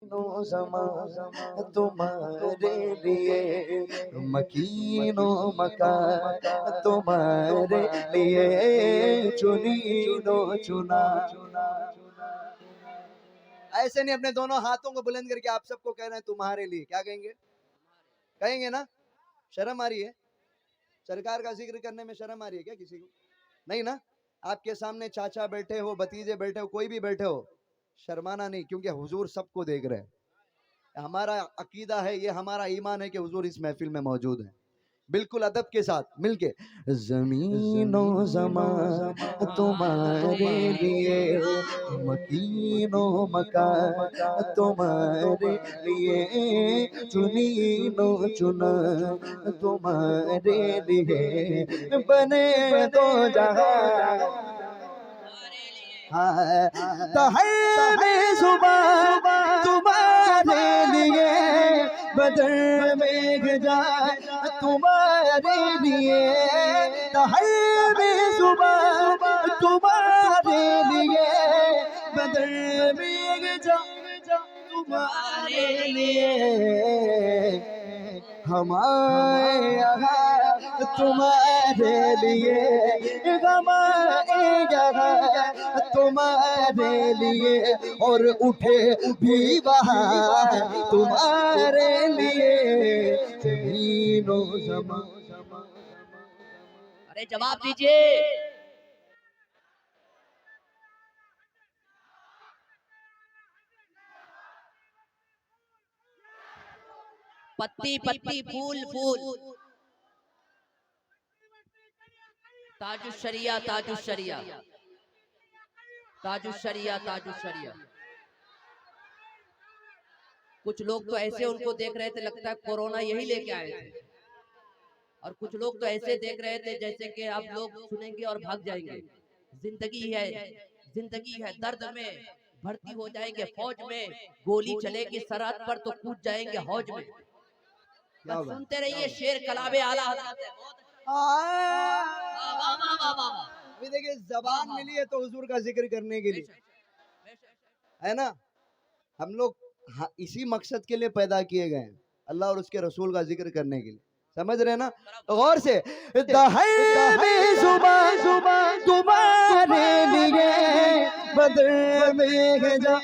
No जमा तुम्हारे लिए, मकीनो मका तुम्हारे लिए, चुनी नो चुना। ऐसे नहीं, अपने दोनों हाथों को बुलंद करके आप सबको कह रहे हैं तुम्हारे लिए। क्या कहेंगे? कहेंगे ना? शर्म आ रही है? सरकार का जिक्र करने में शर्म आ रही है क्या किसी को? नहीं ना? आपके सामने चाचा बैठे हो, भतीजे बैठे हो, कोई भी बैठे हो, शर्माना नहीं, क्योंकि हुजूर सबको देख रहे हैं। हमारा अकीदा है, ये हमारा ईमान है कि हुजूर इस महफिल में मौजूद है। बिल्कुल अदब के साथ मिलके, ज़मीनो ज़मा तुम्हारे लिए, मकीनो मका तुम्हारे लिए, चुनीनो चुना तुम्हारे लिए, बने दो जहां तहर जुबान तुम्हारे लिए, बदर में जाए तुम्हारे लिए, तहर जुबान तुम्हारे लिए, बदर में जाए तुम्हारे लिए, हमारे यहाँ तुम्हारे लिए, हमारे यहाँ तुम्हारे लिए, और उठे भी बहार तुम्हारे लिए, ज़मीनो ज़मा। अरे जवाब दीजिए। पत्ती पत्ती फूल फूल, ताजुशरिया ताजुशरिया ताजुशरिया ताजुशरिया। कुछ लोग तो ऐसे उनको देख रहे थे लगता है कोरोना यही लेके आए थे, और कुछ लोग तो ऐसे देख रहे थे जैसे कि आप लोग सुनेंगे और भाग जाएंगे। जिंदगी है, जिंदगी है दर्द में, भर्ती हो जाएंगे फौज में, गोली चलेगी सरहद पर तो कूद जाएंगे हौज में। बस सुनते रहिए शेर कलाबे आला हजरत है। अभी देखिए, जबान मिली है तो हुजूर का जिक्र करने के लिए, है ना? हम लोग इसी मकसद के लिए पैदा किए गए हैं, अल्लाह और उसके रसूल का जिक्र करने के लिए। समझ रहे ना? गौर से, जुबान जुबान तुम्हारे लिए, बदर में जा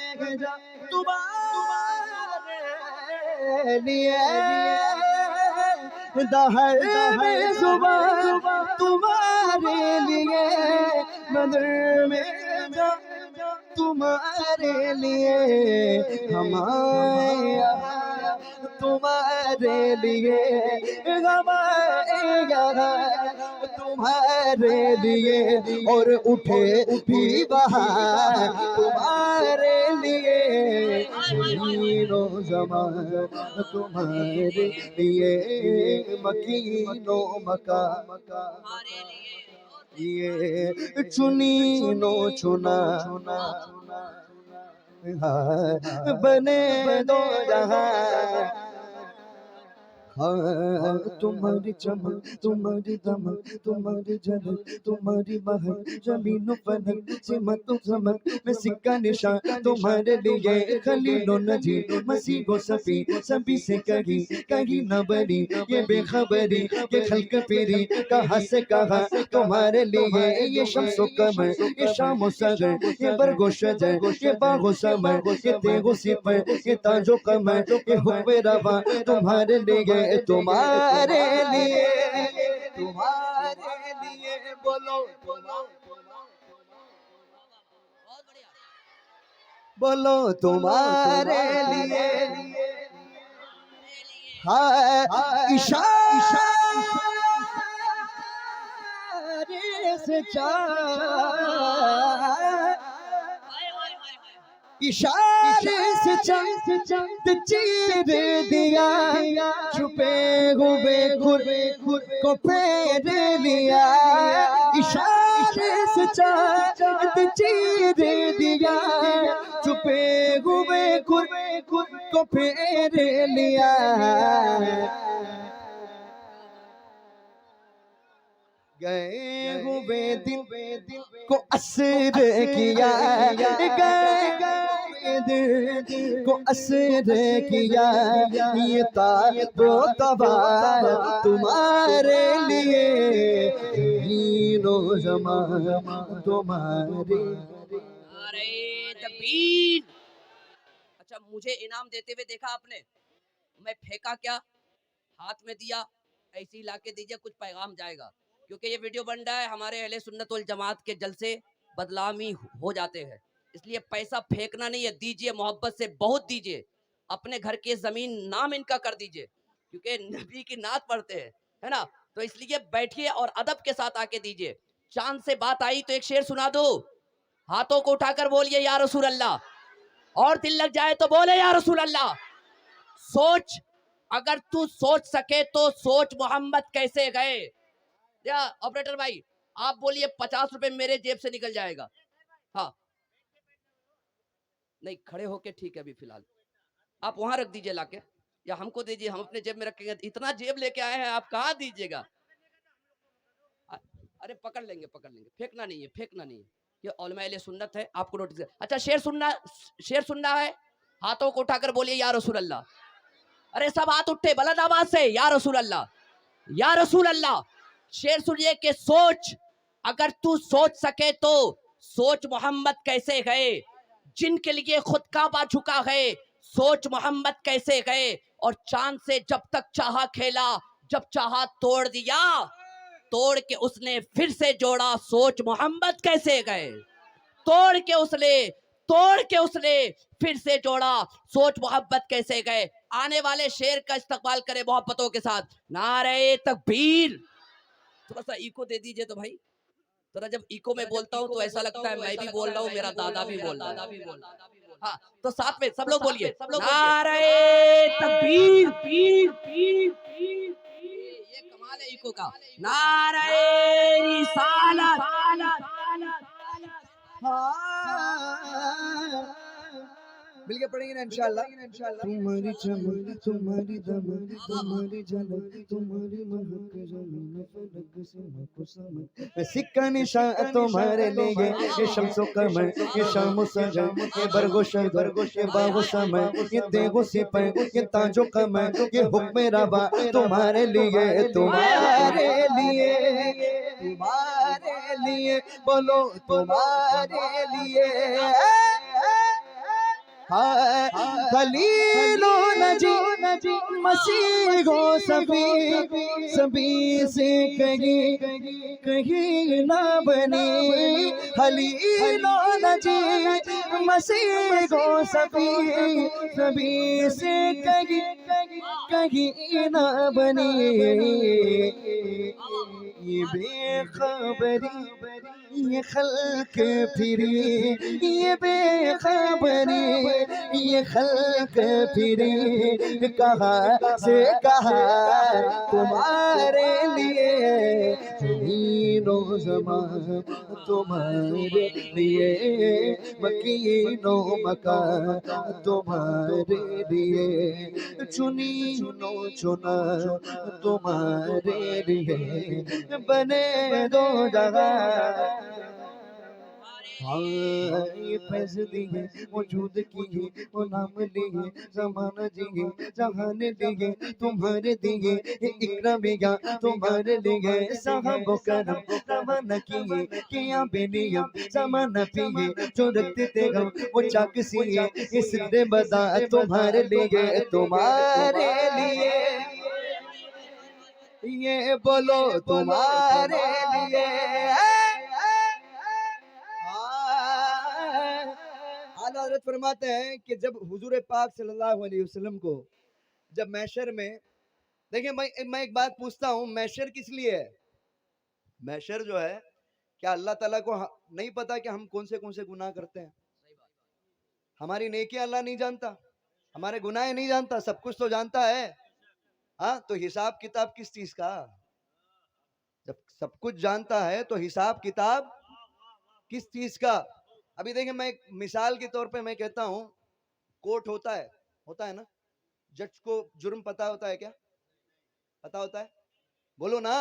तुम्हारे लिए, दहर जुबान तुम्हारे लिए, बदर में जा तुम्हारे लिए, हमारे यहाँ तुम्हारे लिए, हमारे यहाँ तुम्हारे लिए, और उठे भी बहार तुम्हारे लिए, ज़मीनो ज़मा तुम्हारे लिए, मकीनो मका ये, चुनी नो चुना बने दो जहां, हाँ तुम्हारी चमक तुम्हारी दमक तुम्हारी झलक तुम्हारी महक, जमीनों फलक से मत चमक में सिक्का निशान तुम्हारे लिए, खलीलो नजी मसीहो सफी सभी से कहीं कहीं न बनी ये बेखबरी, ये खल्क पेरी कहाँ से कहाँ तुम्हारे लिए, ये शम्सो कमर ये शामो सगर ये बरगो शजर ये बागो समर ये तेगो सिपर ये ताजो कमर ये हुक्म रवा तुम्हारे लिए, तुम्हारे लिए, तुम्हारे लिए, बोलो बोलो तुम्हारे लिए, हाँ इशारे से इशारे से चंद चीर दिया, छुपे हुए खुद को फेर लिया, इशारे से चंद चीर दिया, छुपे हुए खुद को फेर लिया, गए हुए दिन को असर किया, गए दिल को असर किया, ये ताबो तबार तुम्हारे लिए, ज़मीनो ज़मान तुम्हारे। अरे तकबीर। अच्छा, मुझे इनाम देते हुए देखा आपने, मैं फेंका क्या, हाथ में दिया, ऐसे ही लाके दीजिए, कुछ पैगाम जाएगा। क्योंकि ये वीडियो बन रहा है, हमारे अहले सुन्नत वल जमात के जलसे बदनामी हो जाते हैं, इसलिए पैसा फेंकना नहीं है, दीजिए, मोहब्बत से बहुत दीजिए, अपने घर की जमीन नाम इनका कर दीजिए, क्योंकि नबी की नात पढ़ते हैं, है ना। तो इसलिए बैठिए और अदब के साथ आके दीजिए। चांद से बात आई तो एक शेर सुना दो, हाथों को उठाकर बोलिए या रसूल अल्लाह, और दिल लग जाए तो बोले या रसूल अल्लाह। सोच, अगर तू सोच सके तो सोच मोहम्मद कैसे गए। या ऑपरेटर भाई, आप बोलिए 50 रुपए मेरे जेब से निकल जाएगा। हाँ, नहीं खड़े होके ठीक है, अभी फिलहाल आप वहां रख दीजिए लाके, या हमको दीजिए, हम अपने जेब में रखेंगे। इतना जेब लेके आए हैं आप, कहाँ दीजिएगा। अरे पकड़ लेंगे, पकड़ लेंगे, फेंकना नहीं है, फेंकना नहीं है, ये उलमा ए सुन्नत है, आपको नोटिस। अच्छा, शेर सुनना है, हाथों को उठाकर बोलिए या रसूल अल्लाह। अरे सब हाथ उठे बुलंद आवाज से, या रसूल अल्लाह, या रसूल अल्लाह। शेर सुनिए कि सोच, अगर तू सोच सके तो सोच मोहम्मद कैसे गए, जिनके लिए खुद काबा झुका है, सोच मोहम्मद कैसे गए, और चांद से जब तक चाहा खेला, जब चाहा तोड़ दिया, तोड़ के उसने फिर से जोड़ा, सोच मोहम्मद कैसे गए। तोड़ के उसने, तोड़ के उसने फिर से जोड़ा, सोच मोहब्बत कैसे गए। आने वाले शेर का इस्तकबाल करें मोहब्बतों के साथ, नारे तकबीर। थोड़ा सा इको दे दीजिए तो भाई, थोड़ा जब इको में बोलता हूँ तो ऐसा लगता है मैं भी बोल रहा हूँ, मेरा दादा भी बोल रहा है। हाँ, तो साथ में सब लोग बोलिए, नारे तकबीर। ये कमाल है इको का। नारे रिसालत। मिलके पढ़ेंगे ना इंशाल्लाह। तुम्हारी चमक, तुम्हारी दमक, तुम्हारी झलक, तुम्हारी महक, ज़मीन फलक से महक समक, सिक्का निशान तुम्हारे लिए, ये शम्सो कमर, ये शामो सजर, ये बरगो शगर, ये बागो समय, ये तेगो सिपर, ये ताजो कमर, ये हुक्म रबा तुम्हारे लिए, तुम्हारे लिए, तुम्हारे लिए, बोलो तुम्हारे लिए। खलीलो नजी मसीहो सभी, सभी से कहीं कहीं ना बने, खलीलो नजी मसीहो सभी, सभी से कहीं कहीं ना बने। ये बेखबरी, ये खल्क फिरी, ये बेखबरी, ये खल्क फिरी, कहाँ से कहाँ तुम्हारे लिए, ज़मीनो ज़मान तुम्हारे लिए, मकीनो मकान तुम्हारे लिए, चुनी नो चुना तुम्हारे लिए, बने दो जगह। हाँ, ये फैज दिए वजूद किए, वो नाम लिए ज़माना जिए, जहान दिए तुम्हारे दिए, ये इकरामिया तुम्हारे लिए, साहब करम रवाना किए, किया बेनियम ज़माना पिए, जो रखते थे हम वो चाक सिए, ये सिद्दे बदा तुम्हारे लिए, तुम्हारे लिए, ये बोलो तुम्हारे लिए। आला हज़रत फरमाते हैं कि जब हुजूर पाक सल्लल्लाहु अलैहि वसल्लम को जब मैशर में, देखिए मैं एक बात पूछता हूँ, मैशर किस लिए है? मैशर जो है, क्या अल्लाह ताला को नहीं पता कि हम कौन से गुनाह करते हैं? हमारी नेकियां अल्लाह नहीं जानता, हमारे गुनाह नहीं जानता, सब कुछ तो जानता है। हाँ, तो हिसाब किताब किस चीज का? जब सब कुछ जानता है तो हिसाब किताब किस चीज का? अभी देखिए, मैं एक मिसाल के तौर पे मैं कहता हूँ, कोर्ट होता है ना, जज को जुर्म पता होता है क्या? पता होता है? बोलो ना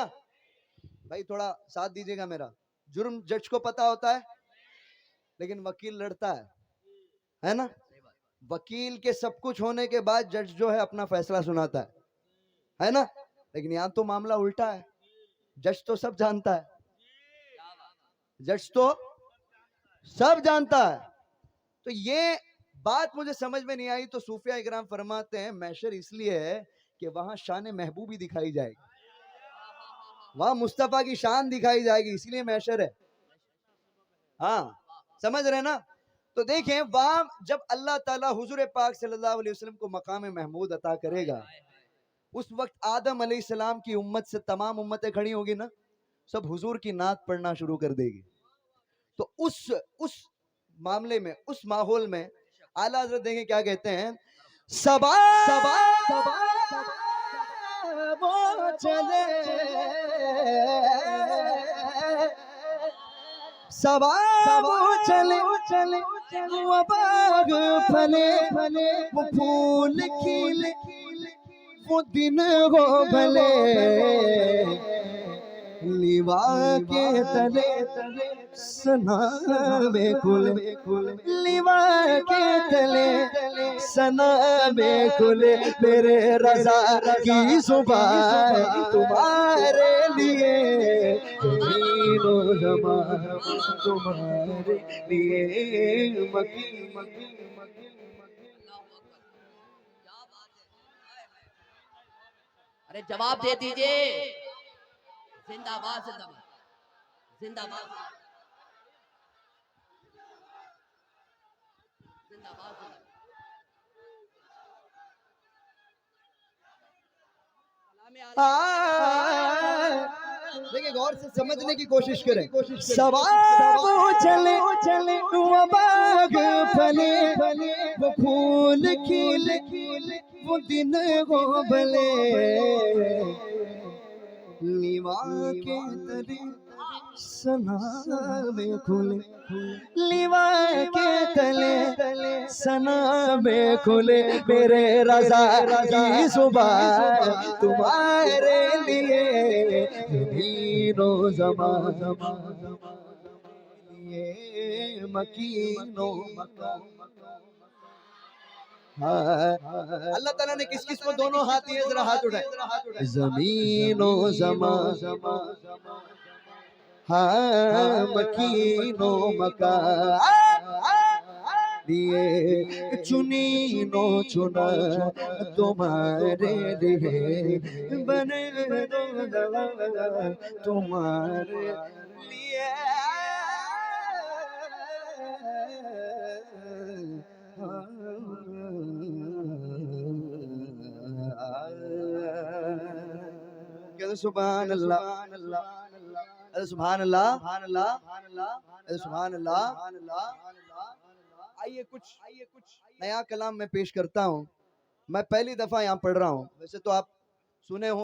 भाई, थोड़ा साथ दीजिएगा मेरा। जुर्म जज को पता होता है, लेकिन वकील लड़ता है ना? वकील के सब कुछ होने के बाद जज जो है अपना फैसला सुनाता है ना? लेकिन यहां तो मामला उल्टा है। जज तो सब जानता है, जज तो सब जानता है। तो ये बात मुझे समझ में नहीं आई। तो सूफिया इकराम फरमाते हैं महशर इसलिए है कि वहां शान महबूबी दिखाई जाएगी, वहां मुस्तफा की शान दिखाई जाएगी, इसलिए महशर है। हाँ, समझ रहे ना? तो देखें वहां जब अल्लाह ताला हुजूर पाक सल्लल्लाहु अलैहि वसल्लम को मकाम महमूद अता करेगा, उस वक्त आदम अलैहिस्सलाम की उम्मत से तमाम उम्मतें खड़ी होगी ना, सब हुजूर की नात पढ़ना शुरू कर देगी। तो उस मामले में, उस माहौल में आला हज़रत देखें क्या कहते हैं, सबा सबा वो चले, सबा वो चले वो बाग फले वो फूल खिले वो दिन हो भले, लिवा के तले सनाबे खुले, लिवा के तले सनाबे खुले, मेरे रज़ा की सुबह तुम्हारे लिए, ज़मीनो ज़मान तुम्हारे लिए, मकी मकी अरे जवाब दे दीजिए। जिंदाबाद जिंदाबाद जिंदाबाद जिंदाबाद। देखिए गौर से समझने की कोशिश करें। सवाब चले वो बाग फले वो फूल खिले वो दिन हो भले, लिवा के तले सनाबे खुले, लिवा के तले सनाबे खुले, मेरे रज़ा की सुबह तुम्हारे लिए, ज़मीनो ज़मान ये मकीनो मकान। अल्लाह ताला ने किस किस को दोनों हाथ दिए, जरा हाथ उठाए। ज़मीनो ज़मान हाँ मकीनो मकान दिए, चुनीनो चुना तुम्हारे लिए, बने तुम्हारे लिए। कहते सुभान अल्लाह, सुभान अल्लाह, सुभान अल्लाह। आइए कुछ नया कलाम मैं पेश करता हूँ। मैं पहली दफा यहाँ पढ़ रहा हूँ, वैसे तो आप सुने हो।